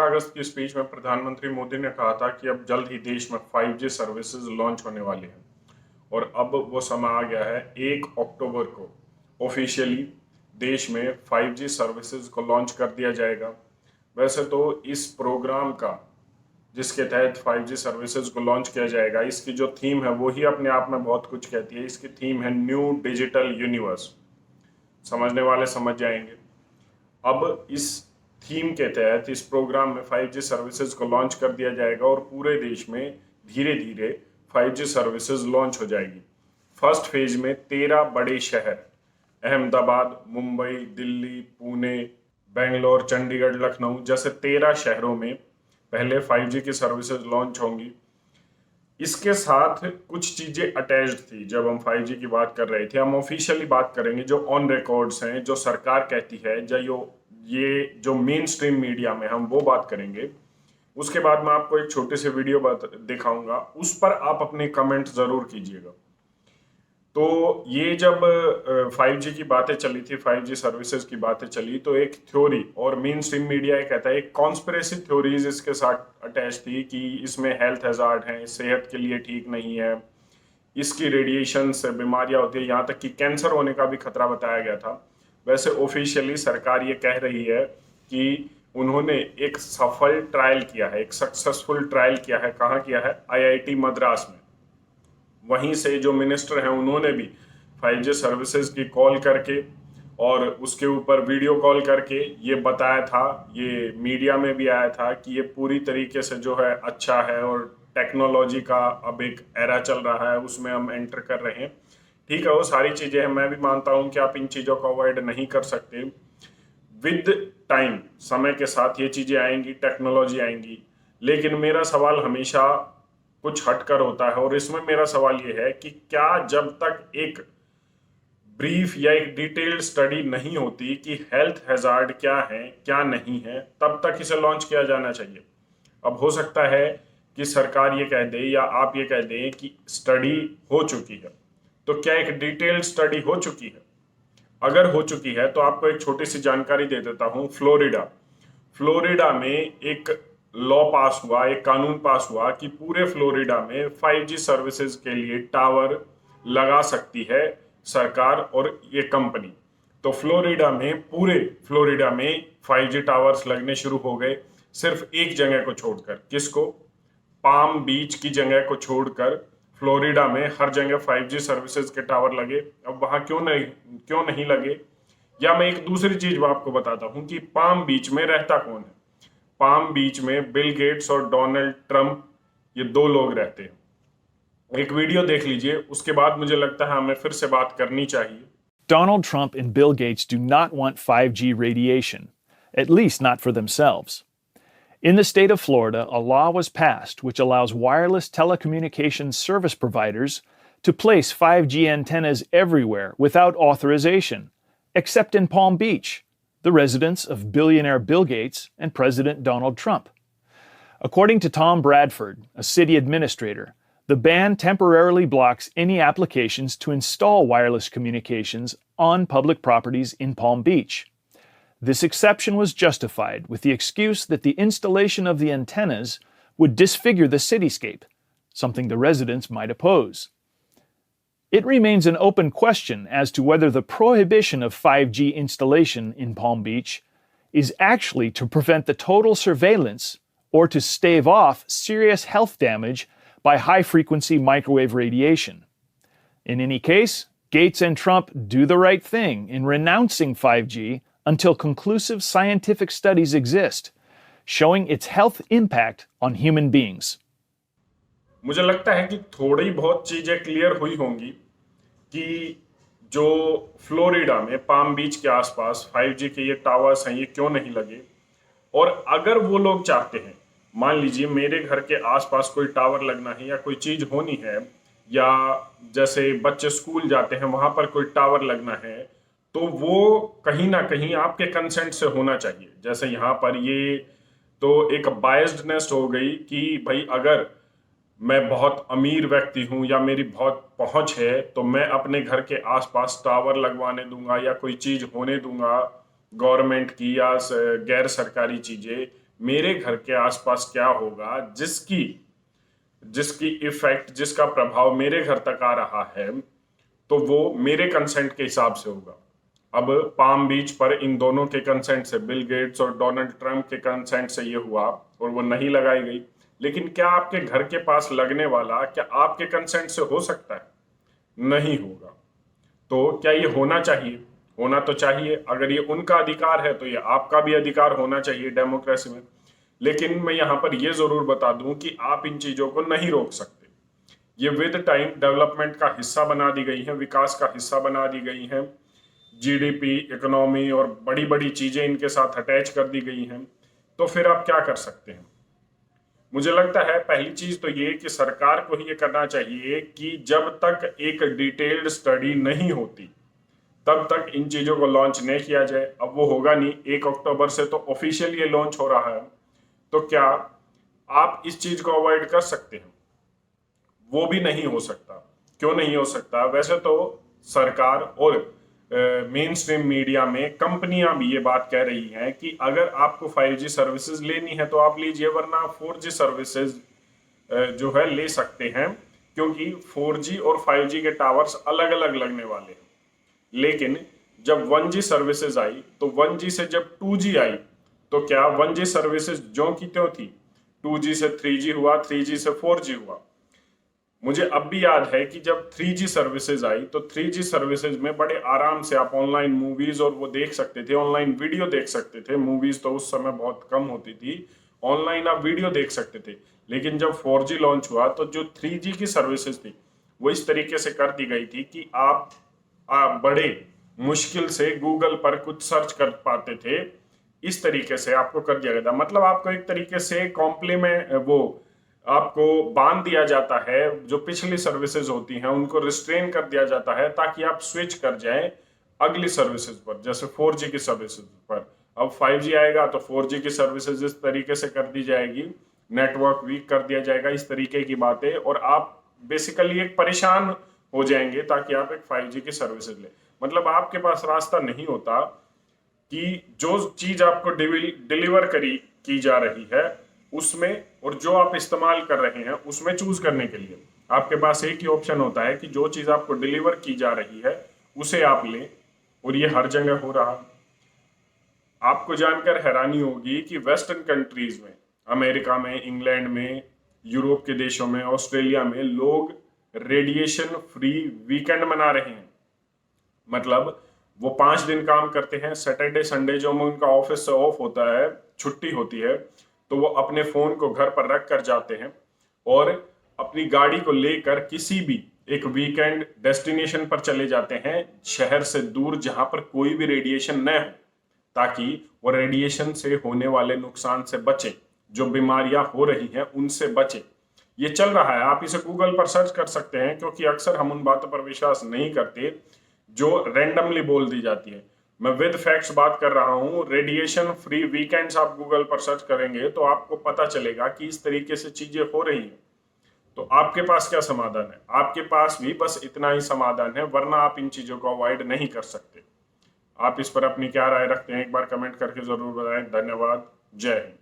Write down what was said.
अगस्त की स्पीच में प्रधानमंत्री मोदी ने कहा था कि अब जल्द ही देश में 5G सर्विसेज लॉन्च होने वाली हैं और अब वो समय आ गया है 1 अक्टूबर को ऑफिशियली देश में 5G सर्विसेज को लॉन्च कर दिया जाएगा। वैसे तो इस प्रोग्राम का जिसके तहत 5G सर्विसेज को लॉन्च किया जाएगा, इसकी जो थीम है वो ही अपने आप में बहुत कुछ कहती है। इसकी थीम है न्यू डिजिटल यूनिवर्स। समझने वाले समझ जाएंगे। अब इस थीम के तहत इस प्रोग्राम में 5G सर्विसेज को लॉन्च कर दिया जाएगा और पूरे देश में धीरे धीरे 5G सर्विसेज लॉन्च हो जाएगी। फर्स्ट फेज में 13 बड़े शहर अहमदाबाद, मुंबई, दिल्ली, पुणे, बेंगलोर, चंडीगढ़, लखनऊ जैसे 13 शहरों में पहले 5G की सर्विसेज लॉन्च होंगी। इसके साथ कुछ चीजें अटैच्ड थी। जब हम 5G की बात कर रहे थे, हम ऑफिशियली बात करेंगे जो ऑन रिकॉर्ड्स हैं, जो सरकार कहती है, ये जो मेन स्ट्रीम मीडिया में हम वो बात करेंगे। उसके बाद मैं आपको एक छोटे से वीडियो दिखाऊंगा, उस पर आप अपने कमेंट जरूर कीजिएगा। तो ये जब 5G की बातें चली थी, 5G सर्विसेज की बातें चली, तो एक थ्योरी और मेन स्ट्रीम मीडिया ये कहता है, एक कॉन्स्पिरेसी थ्योरीज इसके साथ अटैच थी कि इसमें हेल्थ हैजार्ड हैं, सेहत के लिए ठीक नहीं है, इसकी रेडिएशन से बीमारियां होती है, यहाँ तक कि कैंसर होने का भी खतरा बताया गया था। वैसे ऑफिशियली सरकार ये कह रही है कि उन्होंने एक सफल ट्रायल किया है, एक सक्सेसफुल ट्रायल किया है। कहाँ किया है? IIT मद्रास में। वहीं से जो मिनिस्टर हैं उन्होंने भी 5G सर्विसेज की कॉल करके और उसके ऊपर वीडियो कॉल करके ये बताया था, ये मीडिया में भी आया था कि ये पूरी तरीके से जो है अच्छा है और टेक्नोलॉजी का अब एक एरा चल रहा है, उसमें हम एंटर कर रहे हैं। ठीक है, वो सारी चीजें हैं, मैं भी मानता हूं कि आप इन चीजों को अवॉइड नहीं कर सकते। विद टाइम, समय के साथ ये चीजें आएंगी, टेक्नोलॉजी आएंगी। लेकिन मेरा सवाल हमेशा कुछ हटकर होता है और इसमें मेरा सवाल ये है कि क्या जब तक एक ब्रीफ या एक डिटेल्ड स्टडी नहीं होती कि हेल्थ हैजार्ड क्या है क्या नहीं है, तब तक इसे लॉन्च किया जाना चाहिए। अब हो सकता है कि सरकार ये कह दे या आप ये कह दें कि स्टडी हो चुकी है, तो क्या एक डिटेल्ड स्टडी हो चुकी है? अगर हो चुकी है तो आपको एक छोटी सी जानकारी दे देता हूं। फ्लोरिडा में एक लॉ पास हुआ, एक कानून पास हुआ कि पूरे फ्लोरिडा में 5G सर्विसेज के लिए टावर लगा सकती है सरकार और ये कंपनी। तो पूरे फ्लोरिडा में 5G टावर्स लगने शुरू हो गए, सिर्फ एक जगह को छोड़कर। किसको? पाम बीच की जगह को छोड़कर फ्लोरिडा में हर जगह 5G सर्विसेज के टावर लगे। अब वहां क्यों नहीं लगे? या मैं एक दूसरी चीज आपको बताता हूं कि पाम बीच में रहता कौन है। पाम बीच में बिल गेट्स और डोनाल्ड ट्रंप, ये दो लोग रहते हैं। एक वीडियो देख लीजिए, उसके बाद मुझे लगता है हमें फिर से बात करनी चाहिए। Donald Trump and Bill Gates do not want 5G radiation, at least not for themselves. In the state of Florida, a law was passed which allows wireless telecommunications service providers to place 5G antennas everywhere without authorization, except in Palm Beach, the residence of billionaire Bill Gates and President Donald Trump. According to Tom Bradford, a city administrator, the ban temporarily blocks any applications to install wireless communications on public properties in Palm Beach. This exception was justified with the excuse that the installation of the antennas would disfigure the cityscape, something the residents might oppose. It remains an open question as to whether the prohibition of 5G installation in Palm Beach is actually to prevent the total surveillance or to stave off serious health damage by high-frequency microwave radiation. In any case, Gates and Trump do the right thing in renouncing 5G until conclusive scientific studies exist, showing its health impact on human beings. मुझे लगता है कि थोड़ी बहुत चीजें clear हुई होंगी कि जो फ्लोरिडा में पाम बीच के आसपास 5G के ये टावर्स हैं, ये क्यों नहीं लगे। और अगर वो लोग चाहते हैं, मान लीजिए मेरे घर के आसपास कोई टावर लगना है या कोई चीज होनी है, या जैसे बच्चे स्कूल जाते हैं वहां पर कोई टावर लगना है, तो वो कहीं ना कहीं आपके कंसेंट से होना चाहिए। जैसे यहाँ पर ये तो एक बायस्डनेस हो गई कि भाई अगर मैं बहुत अमीर व्यक्ति हूं या मेरी बहुत पहुंच है तो मैं अपने घर के आसपास टावर लगवाने दूंगा या कोई चीज होने दूंगा गवर्नमेंट की या गैर सरकारी चीजें, मेरे घर के आसपास क्या होगा, जिसकी जिसकी इफेक्ट, जिसका प्रभाव मेरे घर तक आ रहा है, तो वो मेरे कंसेंट के हिसाब से होगा। अब पाम बीच पर इन दोनों के कंसेंट से, बिल गेट्स और डोनाल्ड ट्रंप के कंसेंट से ये हुआ और वो नहीं लगाई गई, लेकिन क्या आपके घर के पास लगने वाला क्या आपके कंसेंट से हो सकता है? नहीं होगा। तो क्या ये होना चाहिए? होना तो चाहिए। अगर ये उनका अधिकार है तो ये आपका भी अधिकार होना चाहिए डेमोक्रेसी में। लेकिन मैं यहाँ पर ये जरूर बता दूं कि आप इन चीजों को नहीं रोक सकते। ये विद टाइम डेवलपमेंट का हिस्सा बना दी गई है, विकास का हिस्सा बना दी गई है। जीडीपी, इकोनॉमी और बड़ी बड़ी चीजें इनके साथ अटैच कर दी गई हैं। तो फिर आप क्या कर सकते हैं? मुझे लगता है पहली चीज तो ये कि सरकार को ही ये करना चाहिए कि जब तक एक डिटेल्ड स्टडी नहीं होती तब तक इन चीजों को लॉन्च नहीं किया जाए। अब वो होगा नहीं, 1 अक्टूबर से तो ऑफिशियल ये लॉन्च हो रहा है। तो क्या आप इस चीज को अवॉइड कर सकते हैं? वो भी नहीं हो सकता। क्यों नहीं हो सकता? वैसे तो सरकार और मेन स्ट्रीम मीडिया में कंपनियां भी ये बात कह रही हैं कि अगर आपको 5G सर्विसेज लेनी है तो आप लीजिए, वरना 4G सर्विसेज जो है ले सकते हैं, क्योंकि 4G और 5G के टावर्स अलग अलग लगने वाले हैं। लेकिन जब 1G सर्विसेज आई तो 1G से जब 2G आई तो क्या 1G सर्विसेज जो की त्यों थी, 2G से 3G हुआ, 3G से 4G हुआ। मुझे अब भी याद है कि जब 3G सर्विसेज आई तो 3G सर्विसेज में बड़े आराम से आप ऑनलाइन मूवीज और वो देख सकते थे, ऑनलाइन वीडियो देख सकते थे। मूवीज तो उस समय बहुत कम होती थी, ऑनलाइन आप वीडियो देख सकते थे। लेकिन जब 4G लॉन्च हुआ तो जो 3G की सर्विसेज थी वो इस तरीके से कर दी गई थी कि आप बड़े मुश्किल से गूगल पर कुछ सर्च कर पाते थे। इस तरीके से आपको कर दिया गया था। मतलब आपको एक तरीके से कॉम्प्लीमेंट, वो आपको बांध दिया जाता है। जो पिछली सर्विसेज होती हैं उनको रिस्ट्रेन कर दिया जाता है ताकि आप स्विच कर जाएं अगली सर्विसेज पर, जैसे 4G की सर्विसेज पर। अब 5G आएगा तो 4G की सर्विसेज इस तरीके से कर दी जाएगी, नेटवर्क वीक कर दिया जाएगा, इस तरीके की बातें, और आप बेसिकली एक परेशान हो जाएंगे ताकि आप एक 5G की सर्विसेज ले। मतलब आपके पास रास्ता नहीं होता कि जो चीज आपको डिलीवर की जा रही है उसमें, और जो आप इस्तेमाल कर रहे हैं उसमें चूज करने के लिए आपके पास एक ही ऑप्शन होता है कि जो चीज आपको डिलीवर की जा रही है उसे आप लें। और ये हर जगह हो रहा। आपको जानकर हैरानी होगी कि वेस्टर्न कंट्रीज में, अमेरिका में, इंग्लैंड में, यूरोप के देशों में, ऑस्ट्रेलिया में लोग रेडिएशन फ्री वीकेंड मना रहे हैं। मतलब वो 5 दिन काम करते हैं, सैटरडे संडे जो उनका ऑफिस से ऑफ होता है, छुट्टी होती है, तो वो अपने फोन को घर पर रख कर जाते हैं और अपनी गाड़ी को लेकर किसी भी एक वीकेंड डेस्टिनेशन पर चले जाते हैं, शहर से दूर जहां पर कोई भी रेडिएशन न हो, ताकि वो रेडिएशन से होने वाले नुकसान से बचे, जो बीमारियां हो रही हैं उनसे बचे। ये चल रहा है, आप इसे गूगल पर सर्च कर सकते हैं, क्योंकि अक्सर हम उन बातों पर विश्वास नहीं करते जो रैंडमली बोल दी जाती है। मैं विद फैक्ट्स बात कर रहा हूं। रेडिएशन फ्री वीकेंड्स आप गूगल पर सर्च करेंगे तो आपको पता चलेगा कि इस तरीके से चीजें हो रही हैं। तो आपके पास क्या समाधान है? आपके पास भी बस इतना ही समाधान है, वरना आप इन चीजों को अवॉइड नहीं कर सकते। आप इस पर अपनी क्या राय रखते हैं, एक बार कमेंट करके जरूर बताएं। धन्यवाद। जय हिंद।